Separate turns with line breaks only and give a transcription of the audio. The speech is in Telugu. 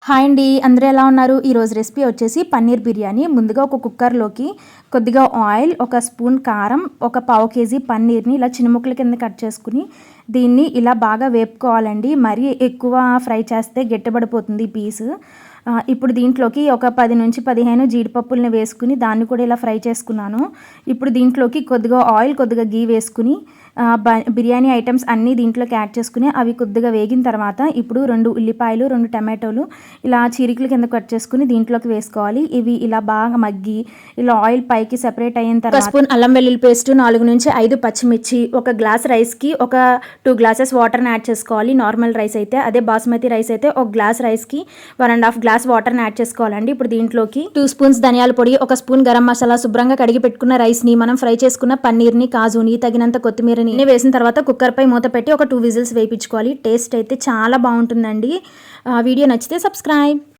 హాయ్ అండి, అందరూ ఎలా ఉన్నారు? ఈరోజు రెసిపీ వచ్చేసి పన్నీర్ బిర్యానీ. ముందుగా ఒక కుక్కర్లోకి కొద్దిగా ఆయిల్, ఒక స్పూన్ కారం, ఒక పావు కేజీ పన్నీర్ని ఇలా చిన్న ముక్కల కింద కట్ చేసుకుని దీన్ని ఇలా బాగా వేపుకోవాలండి. మరీ ఎక్కువ ఫ్రై చేస్తే గట్టిపడిపోతుంది పీసు. ఇప్పుడు దీంట్లోకి ఒక 10 నుంచి 15 జీడిపప్పుల్ని వేసుకుని దాన్ని కూడా ఇలా ఫ్రై చేసుకున్నాను. ఇప్పుడు దీంట్లోకి కొద్దిగా ఆయిల్, కొద్దిగా గీ వేసుకుని బిర్యానీ ఐటమ్స్ అన్నీ దీంట్లోకి యాడ్ చేసుకుని అవి కొద్దిగా వేగిన తర్వాత ఇప్పుడు 2 ఉల్లిపాయలు, 2 టమాటోలు ఇలా చీరికల కింద కట్ చేసుకుని దీంట్లోకి వేసుకోవాలి. ఇవి ఇలా బాగా మగ్గి ఇలా ఆయిల్ పైకి సెపరేట్ అయిన తర్వాత స్పూన్ అల్లం వెల్లుల్లి పేస్ట్, 4 నుంచి 5 పచ్చిమిర్చి, ఒక గ్లాస్ రైస్కి ఒక 2 గ్లాసెస్ వాటర్ని యాడ్ చేసుకోవాలి. నార్మల్ రైస్ అయితే, అదే బాస్మతి రైస్ అయితే ఒక గ్లాస్ రైస్కి 1.5 గ్లాస్ వాటర్ని యాడ్ చేసుకోవాలండి. ఇప్పుడు దీంట్లోకి 2 స్పూన్స్ ధనియాల పొడి, ఒక స్పూన్ గరం మసాలా, శుభ్రంగా కడిగి పెట్టుకున్న రైస్ని, మనం ఫ్రై చేసుకున్న పన్నీర్ని, కాజుని, తగినంత కొత్తిమీరని వేసిన తర్వాత కుక్కర్పై మూత పెట్టి ఒక 2 విజిల్స్ వేయించుకోవాలి. టేస్ట్ అయితే చాలా బాగుంటుందండి. వీడియో నచ్చితే సబ్స్క్రైబ్.